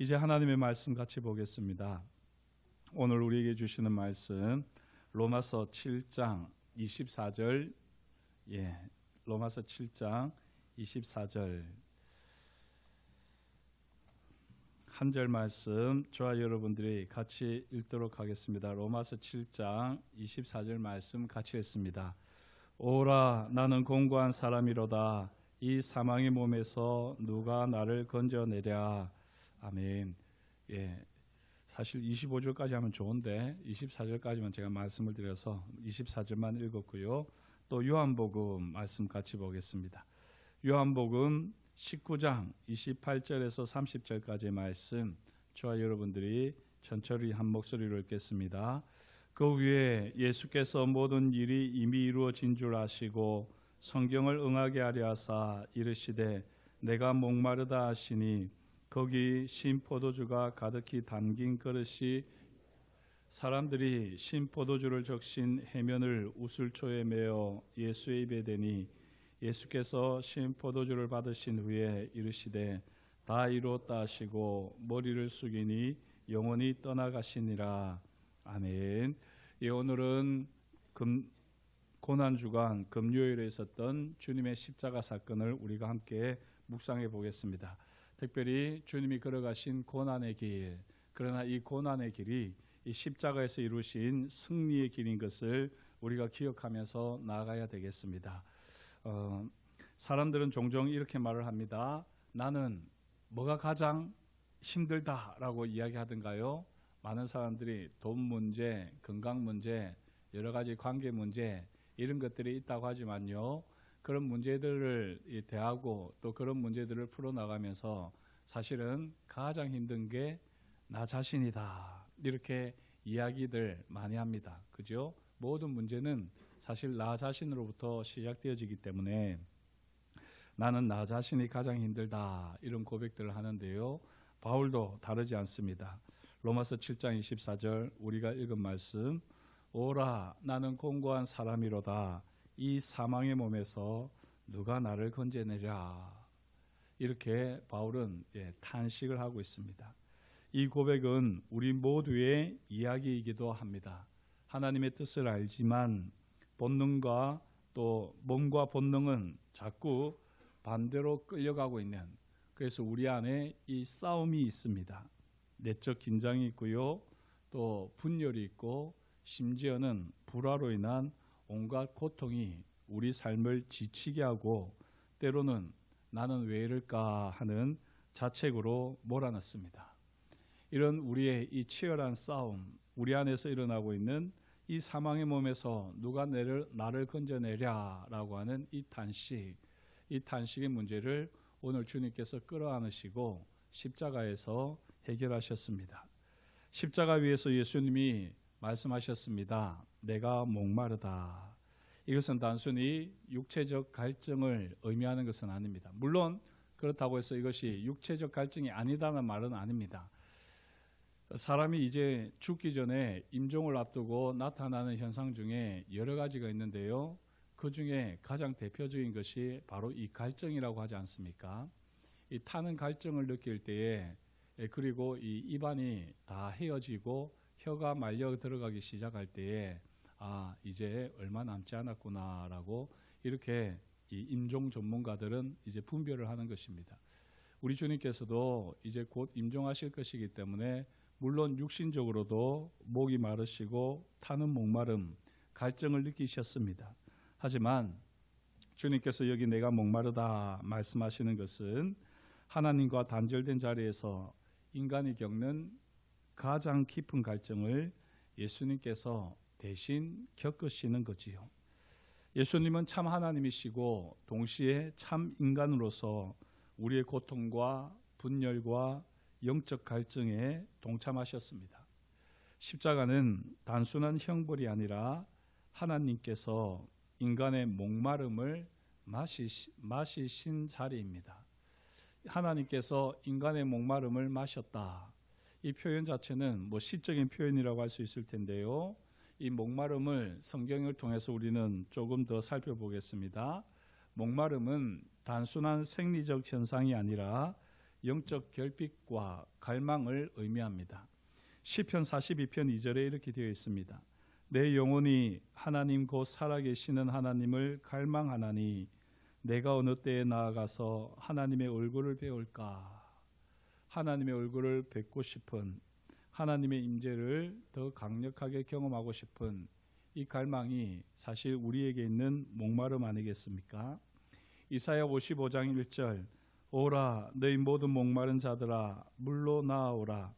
이제 하나님의 말씀 같이 보겠습니다. 오늘 우리에게 주시는 말씀 로마서 7장 24절, 로마서 7장 24절 한 절 말씀 저와 여러분들이 같이 읽도록 하겠습니다. 로마서 7장 24절 말씀 같이 읽습니다. 오라 나는 공고한 사람이로다. 이 사망의 몸에서 누가 나를 건져내랴. 아멘. 사실 25절까지 하면 좋은데 24절까지만 제가 말씀을 드려서 24절만 읽었고요. 또 요한복음 말씀 같이 보겠습니다. 요한복음 19장 28절에서 30절까지의 말씀 저와 여러분들이 천천히 한 목소리로 읽겠습니다. 그 위에 예수께서 모든 일이 이미 이루어진 줄 아시고 성경을 응하게 하려 하사 이르시되 내가 목마르다 하시니 거기 신 포도주가 가득히 담긴 그릇이 사람들이 신 포도주를 적신 해면을 우슬초에 메어 예수의 입에 대니 예수께서 신 포도주를 받으신 후에 이르시되 다 이루었다 하시고 머리를 숙이니 영원히 떠나가시니라. 아멘. 오늘은 고난주간 금요일에 있었던 주님의 십자가 사건을 우리가 함께 묵상해 보겠습니다. 특별히 주님이 걸어가신 고난의 길, 그러나 이 고난의 길이 이 십자가에서 이루신 승리의 길인 것을 우리가 기억하면서 나아가야 되겠습니다. 사람들은 종종 이렇게 말을 합니다. 나는 뭐가 가장 힘들다라고 이야기하던가요? 많은 사람들이 돈 문제, 건강 문제, 여러 가지 관계 문제 이런 것들이 있다고 하지만요. 그런 문제들을 대하고 또 그런 문제들을 풀어나가면서 사실은 가장 힘든 게 나 자신이다. 이렇게 이야기들 많이 합니다. 그죠? 모든 문제는 사실 나 자신으로부터 시작되어지기 때문에 나는 나 자신이 가장 힘들다. 이런 고백들을 하는데요. 바울도 다르지 않습니다. 로마서 7장 24절 우리가 읽은 말씀 오라 나는 공고한 사람이로다. 이 사망의 몸에서 누가 나를 건져내랴. 이렇게 바울은 탄식을 하고 있습니다. 이 고백은 우리 모두의 이야기이기도 합니다. 하나님의 뜻을 알지만 본능과 또 몸과 본능은 자꾸 반대로 끌려가고 있는, 그래서 우리 안에 이 싸움이 있습니다. 내적 긴장이 있고요. 또 분열이 있고 심지어는 불화로 인한 온갖 고통이 우리 삶을 지치게 하고 때로는 나는 왜 이럴까 하는 자책으로 몰아넣습니다. 이런 우리의 이 치열한 싸움, 우리 안에서 일어나고 있는 이 사망의 몸에서 누가 나를 건져내랴라고 하는 이 탄식의 문제를 오늘 주님께서 끌어안으시고 십자가에서 해결하셨습니다. 십자가 위에서 예수님이 말씀하셨습니다. 내가 목마르다. 이것은 단순히 육체적 갈증을 의미하는 것은 아닙니다. 물론 그렇다고 해서 이것이 육체적 갈증이 아니다는 말은 아닙니다. 사람이 이제 죽기 전에 임종을 앞두고 나타나는 현상 중에 여러 가지가 있는데요. 그 중에 가장 대표적인 것이 바로 이 갈증이라고 하지 않습니까? 이 타는 갈증을 느낄 때에 그리고 이 입안이 다 헤어지고 혀가 말려 들어가기 시작할 때에 이제 얼마 남지 않았구나라고 이렇게 이 임종 전문가들은 이제 분별을 하는 것입니다. 우리 주님께서도 이제 곧 임종하실 것이기 때문에 물론 육신적으로도 목이 마르시고 타는 목마름, 갈증을 느끼셨습니다. 하지만 주님께서 여기 내가 목마르다 말씀하시는 것은 하나님과 단절된 자리에서 인간이 겪는 가장 깊은 갈증을 예수님께서 대신 겪으시는 거지요. 예수님은 참 하나님이시고 동시에 참 인간으로서 우리의 고통과 분열과 영적 갈증에 동참하셨습니다. 십자가는 단순한 형벌이 아니라 하나님께서 인간의 목마름을 마시신 자리입니다. 하나님께서 인간의 목마름을 마셨다. 이 표현 자체는 시적인 표현이라고 할 수 있을 텐데요. 이 목마름을 성경을 통해서 우리는 조금 더 살펴보겠습니다. 목마름은 단순한 생리적 현상이 아니라 영적 결핍과 갈망을 의미합니다. 시편 42편 2절에 이렇게 되어 있습니다. 내 영혼이 하나님 곧 살아계시는 하나님을 갈망하나니 내가 어느 때에 나아가서 하나님의 얼굴을 배울까. 하나님의 얼굴을 뵙고 싶은, 하나님의 임재를 더 강력하게 경험하고 싶은 이 갈망이 사실 우리에게 있는 목마름 아니겠습니까? 이사야 55장 1절 오라 너희 모든 목마른 자들아 물로 나아오라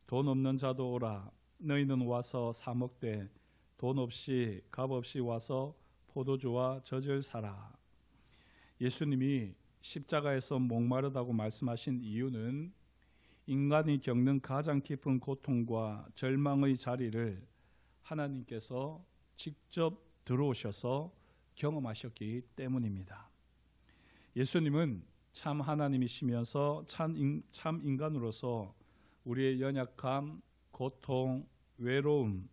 돈 없는 자도 오라 너희는 와서 사 먹되 돈 없이 값 없이 와서 포도주와 젖을 사라. 예수님이 십자가에서 목마르다고 말씀하신 이유는 인간이 겪는 가장 깊은 고통과 절망의 자리를 하나님께서 직접 들어오셔서 경험하셨기 때문입니다. 예수님은 참 하나님이시면서 참 인간으로서 우리의 연약함, 고통, 외로움,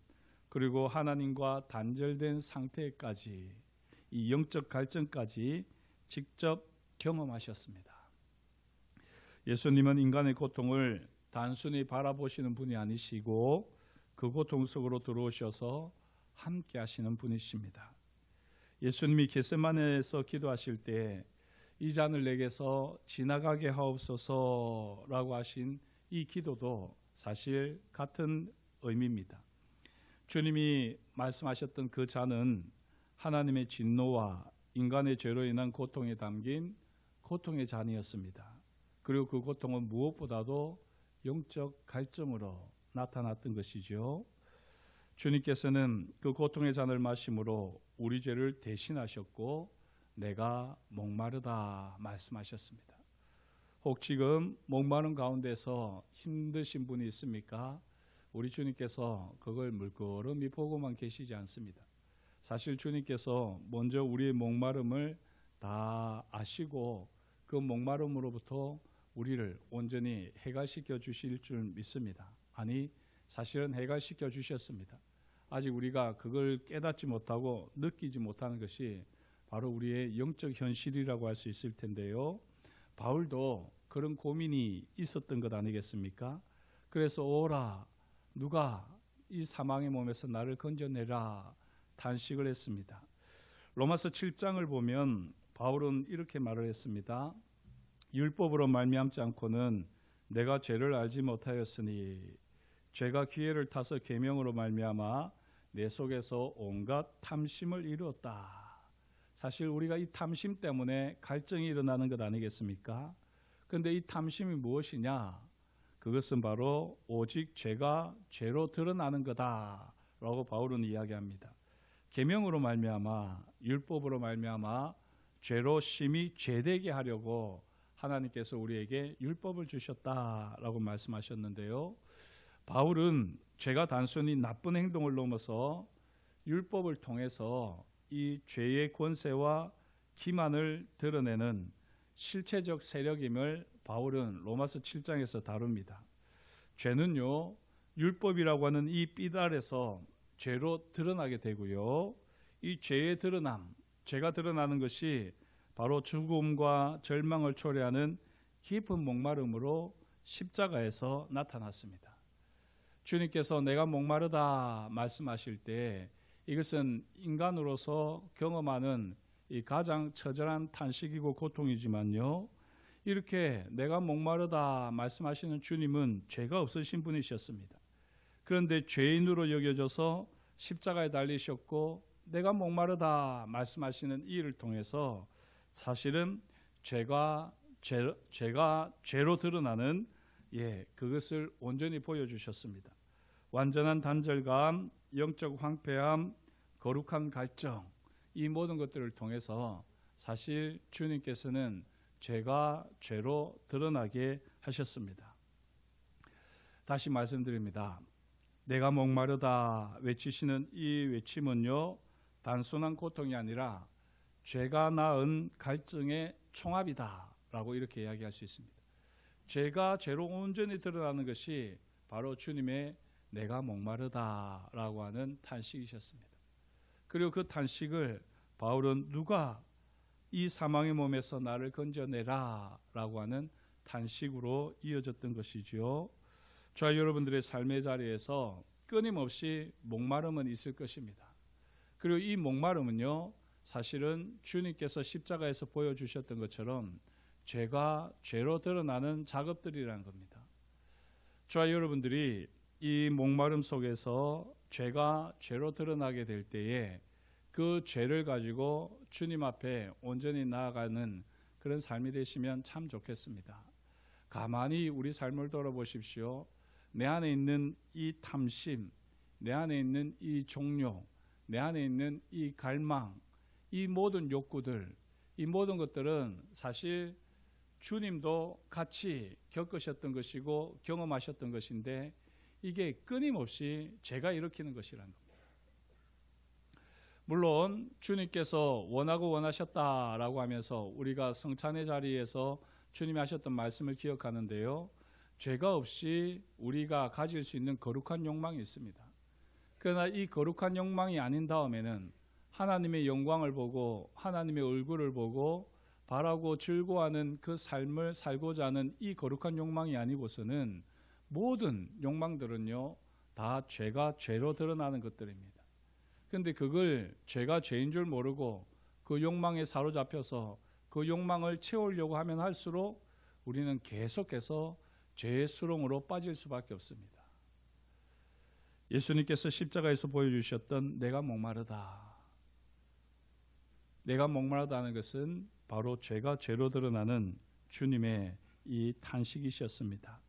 그리고 하나님과 단절된 상태까지 이 영적 갈증까지 직접 경험하셨습니다. 예수님은 인간의 고통을 단순히 바라보시는 분이 아니시고 그 고통 속으로 들어오셔서 함께 하시는 분이십니다. 예수님이 겟세마네에서 기도하실 때 이 잔을 내게서 지나가게 하옵소서라고 하신 이 기도도 사실 같은 의미입니다. 주님이 말씀하셨던 그 잔은 하나님의 진노와 인간의 죄로 인한 고통에 담긴 고통의 잔이었습니다. 그리고 그 고통은 무엇보다도 영적 갈증으로 나타났던 것이죠. 주님께서는 그 고통의 잔을 마심으로 우리 죄를 대신하셨고 내가 목마르다 말씀하셨습니다. 혹 지금 목마른 가운데서 힘드신 분이 있습니까? 우리 주님께서 그걸 물끄러미 보고만 계시지 않습니다. 사실 주님께서 먼저 우리의 목마름을 다 아시고 그 목마름으로부터 우리를 온전히 해갈시켜 주실 줄 믿습니다. 아니, 사실은 해갈시켜 주셨습니다. 아직 우리가 그걸 깨닫지 못하고 느끼지 못하는 것이 바로 우리의 영적 현실이라고 할 수 있을 텐데요. 바울도 그런 고민이 있었던 것 아니겠습니까? 그래서 오라 누가 이 사망의 몸에서 나를 건져내라 탄식을 했습니다. 로마서 7장을 보면 바울은 이렇게 말을 했습니다. 율법으로 말미암지 않고는 내가 죄를 알지 못하였으니 죄가 기회를 타서 계명으로 말미암아 내 속에서 온갖 탐심을 이루었다. 사실 우리가 이 탐심 때문에 갈증이 일어나는 것 아니겠습니까? 그런데 이 탐심이 무엇이냐? 그것은 바로 오직 죄가 죄로 드러나는 거다라고 바울은 이야기합니다. 계명으로 말미암아 율법으로 말미암아 죄로 심히 죄되게 하려고 하나님께서 우리에게 율법을 주셨다라고 말씀하셨는데요. 바울은 죄가 단순히 나쁜 행동을 넘어서 율법을 통해서 이 죄의 권세와 기만을 드러내는 실체적 세력임을 바울은 로마서 7장에서 다룹니다. 죄는요, 율법이라고 하는 이 빛 아래서 죄로 드러나게 되고요. 이 죄의 드러남, 죄가 드러나는 것이 바로 죽음과 절망을 초래하는 깊은 목마름으로 십자가에서 나타났습니다. 주님께서 내가 목마르다 말씀하실 때 이것은 인간으로서 경험하는 이 가장 처절한 탄식이고 고통이지만요. 이렇게 내가 목마르다 말씀하시는 주님은 죄가 없으신 분이셨습니다. 그런데 죄인으로 여겨져서 십자가에 달리셨고 내가 목마르다 말씀하시는 이 일을 통해서 사실은 죄가 죄로 드러나는 그것을 온전히 보여주셨습니다. 완전한 단절감, 영적 황폐함, 거룩한 갈증, 이 모든 것들을 통해서 사실 주님께서는 죄가 죄로 드러나게 하셨습니다. 다시 말씀드립니다. 내가 목마르다 외치시는 이 외침은요, 단순한 고통이 아니라 죄가 낳은 갈증의 총합이다라고 이렇게 이야기할 수 있습니다. 죄가 죄로 온전히 드러나는 것이 바로 주님의 내가 목마르다라고 하는 탄식이셨습니다. 그리고 그 탄식을 바울은 누가 이 사망의 몸에서 나를 건져내라 라고 하는 탄식으로 이어졌던 것이지요. 저와 여러분들의 삶의 자리에서 끊임없이 목마름은 있을 것입니다. 그리고 이 목마름은요, 사실은 주님께서 십자가에서 보여주셨던 것처럼 죄가 죄로 드러나는 작업들이라는 겁니다. 저와 여러분들이 이 목마름 속에서 죄가 죄로 드러나게 될 때에 그 죄를 가지고 주님 앞에 온전히 나아가는 그런 삶이 되시면 참 좋겠습니다. 가만히 우리 삶을 돌아보십시오. 내 안에 있는 이 탐심, 내 안에 있는 이 종료, 내 안에 있는 이 갈망, 이 모든 욕구들, 이 모든 것들은 사실 주님도 같이 겪으셨던 것이고 경험하셨던 것인데 이게 끊임없이 죄가 일으키는 것이라는 겁니다. 물론 주님께서 원하고 원하셨다라고 하면서 우리가 성찬의 자리에서 주님이 하셨던 말씀을 기억하는데요. 죄가 없이 우리가 가질 수 있는 거룩한 욕망이 있습니다. 그러나 이 거룩한 욕망이 아닌 다음에는 하나님의 영광을 보고 하나님의 얼굴을 보고 바라고 즐거워하는 그 삶을 살고자 하는 이 거룩한 욕망이 아니고서는 모든 욕망들은요, 다 죄가 죄로 드러나는 것들입니다. 그런데 그걸 죄가 죄인 줄 모르고 그 욕망에 사로잡혀서 그 욕망을 채우려고 하면 할수록 우리는 계속해서 죄의 수렁으로 빠질 수밖에 없습니다. 예수님께서 십자가에서 보여주셨던 내가 목마르다. 내가 목마르다는 것은 바로 죄가 죄로 드러나는 주님의 이 탄식이셨습니다.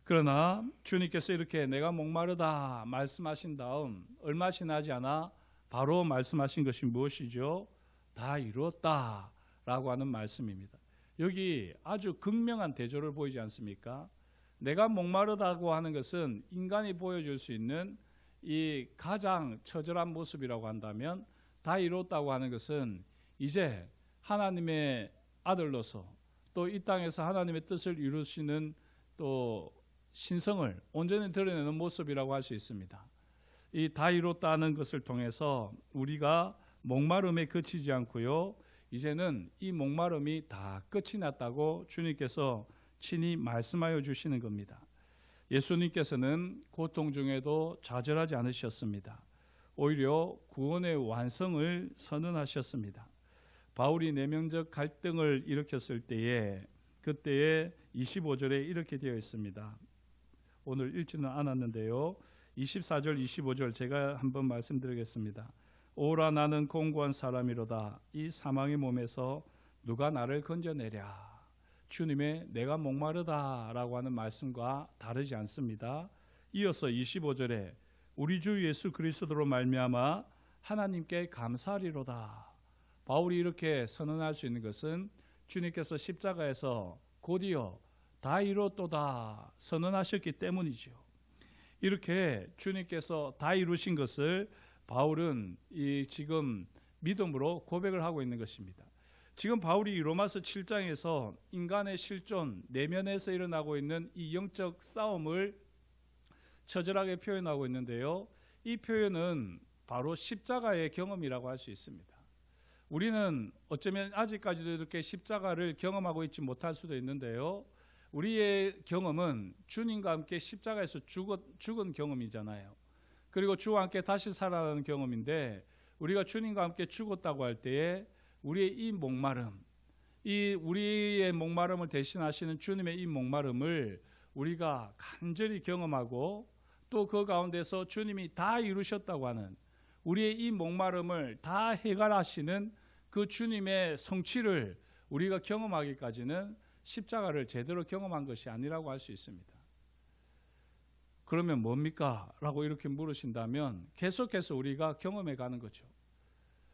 그러나 주님께서 이렇게 내가 목마르다 말씀하신 다음 얼마 지나지 않아 바로 말씀하신 것이 무엇이죠? 다 이루었다 라고 하는 말씀입니다. 여기 아주 극명한 대조를 보이지 않습니까? 내가 목마르다고 하는 것은 인간이 보여줄 수 있는 이 가장 처절한 모습이라고 한다면 다 이뤘다고 하는 것은 이제 하나님의 아들로서 또 이 땅에서 하나님의 뜻을 이루시는 또 신성을 온전히 드러내는 모습이라고 할 수 있습니다. 이 다 이뤘다는 것을 통해서 우리가 목마름에 그치지 않고요, 이제는 이 목마름이 다 끝이 났다고 주님께서 친히 말씀하여 주시는 겁니다. 예수님께서는 고통 중에도 좌절하지 않으셨습니다. 오히려 구원의 완성을 선언하셨습니다. 바울이 내면적 갈등을 일으켰을 때에 그때에 25절에 이렇게 되어 있습니다. 오늘 읽지는 않았는데요. 24절 25절 제가 한번 말씀드리겠습니다. 오라 나는 공고한 사람이로다. 이 사망의 몸에서 누가 나를 건져내랴. 주님의 내가 목마르다라고 하는 말씀과 다르지 않습니다. 이어서 25절에 우리 주 예수 그리스도로 말미암아 하나님께 감사하리로다. 바울이 이렇게 선언할 수 있는 것은 주님께서 십자가에서 곧이어 다 이뤘도다 선언하셨기 때문이죠. 이렇게 주님께서 다 이루신 것을 바울은 지금 믿음으로 고백을 하고 있는 것입니다. 지금 바울이 로마서 7장에서 인간의 실존, 내면에서 일어나고 있는 이 영적 싸움을 처절하게 표현하고 있는데요. 이 표현은 바로 십자가의 경험이라고 할 수 있습니다. 우리는 어쩌면 아직까지도 이렇게 십자가를 경험하고 있지 못할 수도 있는데요. 우리의 경험은 주님과 함께 십자가에서 죽은 경험이잖아요. 그리고 주와 함께 다시 살아나는 경험인데 우리가 주님과 함께 죽었다고 할 때에 우리의 이 목마름, 우리의 목마름을 대신하시는 주님의 이 목마름을 우리가 간절히 경험하고 또 그 가운데서 주님이 다 이루셨다고 하는 우리의 이 목마름을 다 해결하시는 그 주님의 성취를 우리가 경험하기까지는 십자가를 제대로 경험한 것이 아니라고 할 수 있습니다. 그러면 뭡니까? 라고 이렇게 물으신다면 계속해서 우리가 경험해 가는 거죠.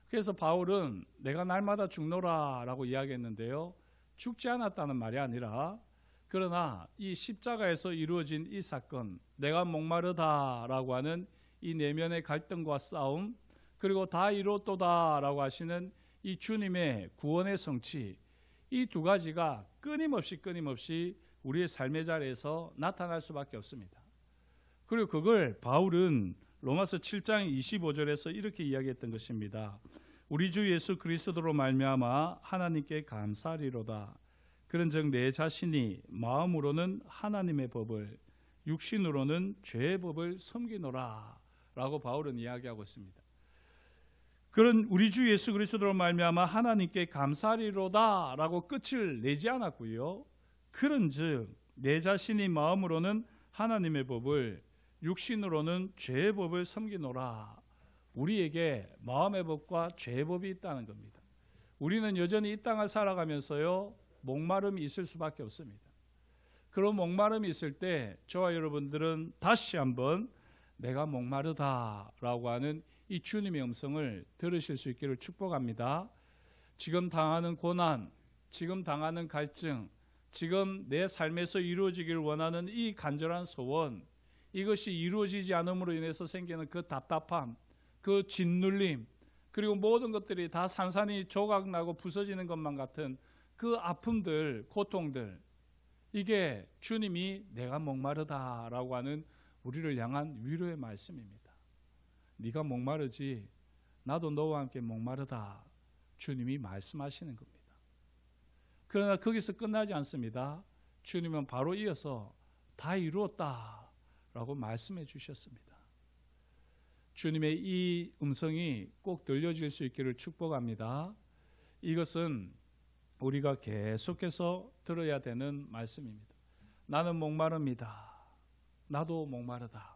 그래서 바울은 내가 날마다 죽노라 라고 이야기했는데요. 죽지 않았다는 말이 아니라 그러나 이 십자가에서 이루어진 이 사건, 내가 목마르다 라고 하는 이 내면의 갈등과 싸움, 그리고 다 이뤘도다 라고 하시는 이 주님의 구원의 성취, 이 두 가지가 끊임없이 우리의 삶의 자리에서 나타날 수밖에 없습니다. 그리고 그걸 바울은 로마서 7장 25절에서 이렇게 이야기했던 것입니다. 우리 주 예수 그리스도로 말미암아 하나님께 감사하리로다. 그런즉 내 자신이 마음으로는 하나님의 법을, 육신으로는 죄의 법을 섬기노라 라고 바울은 이야기하고 있습니다. 그런 우리 주 예수 그리스도로 말미암아 하나님께 감사하리로다 라고 끝을 내지 않았고요. 그런즉 내 자신이 마음으로는 하나님의 법을, 육신으로는 죄의 법을 섬기노라. 우리에게 마음의 법과 죄의 법이 있다는 겁니다. 우리는 여전히 이 땅을 살아가면서요, 목마름이 있을 수밖에 없습니다. 그런 목마름이 있을 때 저와 여러분들은 다시 한번 내가 목마르다라고 하는 이 주님의 음성을 들으실 수 있기를 축복합니다. 지금 당하는 고난, 지금 당하는 갈증, 지금 내 삶에서 이루어지기를 원하는 이 간절한 소원, 이것이 이루어지지 않음으로 인해서 생기는 그 답답함, 그 짓눌림, 그리고 모든 것들이 다 산산이 조각나고 부서지는 것만 같은 그 아픔들, 고통들, 이게 주님이 내가 목마르다라고 하는 우리를 향한 위로의 말씀입니다. 네가 목마르지 나도 너와 함께 목마르다, 주님이 말씀하시는 겁니다. 그러나 거기서 끝나지 않습니다. 주님은 바로 이어서 다 이루었다라고 말씀해 주셨습니다. 주님의 이 음성이 꼭 들려질 수 있기를 축복합니다. 이것은 우리가 계속해서 들어야 되는 말씀입니다. 나는 목마릅니다. 나도 목마르다.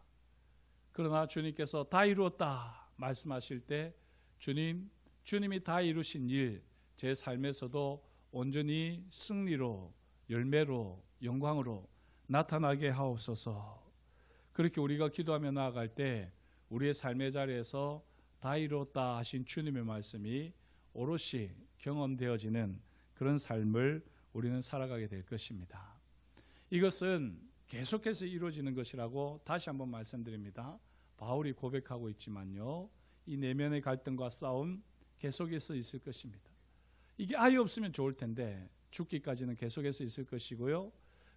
그러나 주님께서 다 이루었다 말씀하실 때 주님이 다 이루신 일, 제 삶에서도 온전히 승리로, 열매로, 영광으로 나타나게 하옵소서. 그렇게 우리가 기도하며 나아갈 때 우리의 삶의 자리에서 다 이루었다 하신 주님의 말씀이 오롯이 경험되어지는 그런 삶을 우리는 살아가게 될 것입니다. 이것은 계속해서 이루어지는 것이라고 다시 한번 말씀드립니다. 바울이 고백하고 있지만요, 이 내면의 갈등과 싸움 계속해서 있을 것입니다. 이게 아예 없으면 좋을 텐데 죽기까지는 계속해서 있을 것이고요.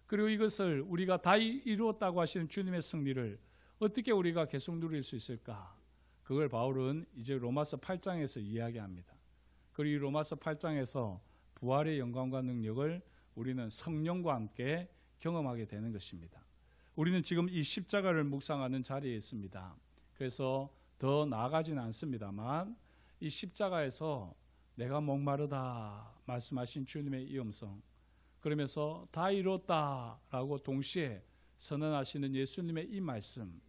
그리고 이것을 우리가 다 이루었다고 하시는 주님의 승리를 어떻게 우리가 계속 누릴 수 있을까? 그걸 바울은 이제 로마서 8장에서 이야기합니다. 그리고 이 로마서 8장에서 부활의 영광과 능력을 우리는 성령과 함께 경험하게 되는 것입니다. 우리는 지금 이 십자가를 묵상하는 자리에 있습니다. 그래서 더 나아가지는 않습니다만 이 십자가에서 내가 목마르다 말씀하신 주님의 이 음성, 그러면서 다 이뤘다라고 동시에 선언하시는 예수님의 이 말씀,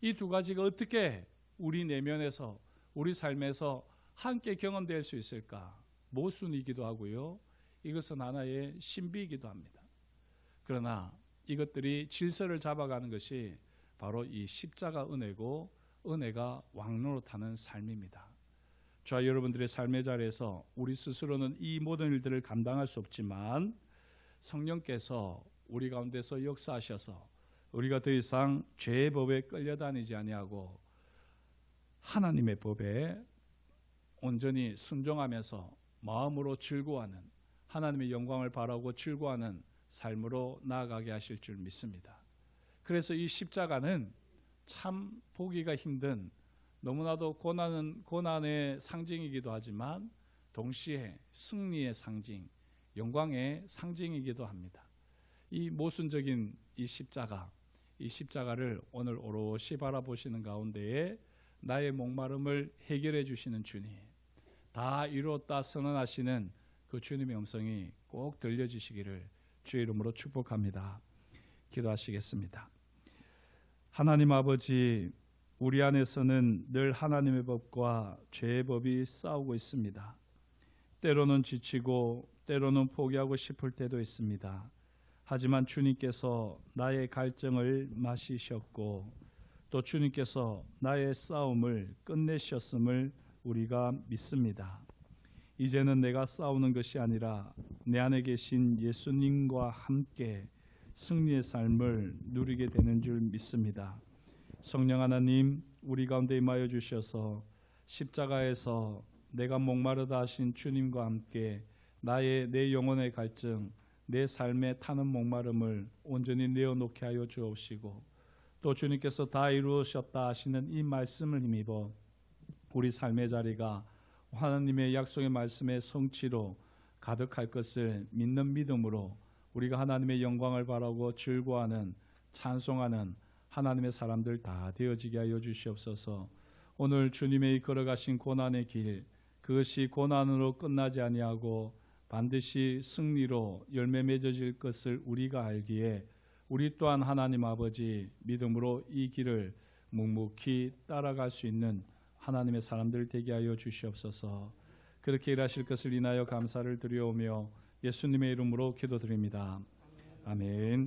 이 두 가지가 어떻게 우리 내면에서, 우리 삶에서 함께 경험될 수 있을까? 모순이기도 하고요, 이것은 하나의 신비이기도 합니다. 그러나 이것들이 질서를 잡아가는 것이 바로 이 십자가 은혜고, 은혜가 왕노릇하는 삶입니다. 저와 여러분들의 삶의 자리에서 우리 스스로는 이 모든 일들을 감당할 수 없지만 성령께서 우리 가운데서 역사하셔서 우리가 더 이상 죄의 법에 끌려다니지 아니하고 하나님의 법에 온전히 순종하면서 마음으로 즐거워하는, 하나님의 영광을 바라고 즐거워하는 삶으로 나아가게 하실 줄 믿습니다. 그래서 이 십자가는 참 보기가 힘든, 너무나도 고난의 상징이기도 하지만 동시에 승리의 상징, 영광의 상징이기도 합니다. 이 모순적인 이 십자가를 오늘 오롯이 바라보시는 가운데에 나의 목마름을 해결해 주시는 주님, 다 이루었다 선언하시는 그 주님의 음성이 꼭 들려지시기를 주의 이름으로 축복합니다. 기도하시겠습니다. 하나님 아버지, 우리 안에서는 늘 하나님의 법과 죄의 법이 싸우고 있습니다. 때로는 지치고 때로는 포기하고 싶을 때도 있습니다. 하지만 주님께서 나의 갈증을 마시셨고 또 주님께서 나의 싸움을 끝내셨음을 우리가 믿습니다. 이제는 내가 싸우는 것이 아니라 내 안에 계신 예수님과 함께 승리의 삶을 누리게 되는 줄 믿습니다. 성령 하나님, 우리 가운데 임하여 주셔서 십자가에서 내가 목마르다 하신 주님과 함께 내 영혼의 갈증, 내 삶에 타는 목마름을 온전히 내어놓게 하여 주옵시고, 또 주님께서 다 이루셨다 하시는 이 말씀을 힘입어 우리 삶의 자리가 하나님의 약속의 말씀의 성취로 가득할 것을 믿는 믿음으로 우리가 하나님의 영광을 바라고 즐거워하는 찬송하는 하나님의 사람들 다 되어지게 하여 주시옵소서. 오늘 주님의 걸어가신 고난의 길, 그것이 고난으로 끝나지 아니하고 반드시 승리로 열매 맺어질 것을 우리가 알기에 우리 또한 하나님 아버지 믿음으로 이 길을 묵묵히 따라갈 수 있는 하나님의 사람들 되게 하여 주시옵소서. 그렇게 일하실 것을 인하여 감사를 드려오며 예수님의 이름으로 기도드립니다. 아멘.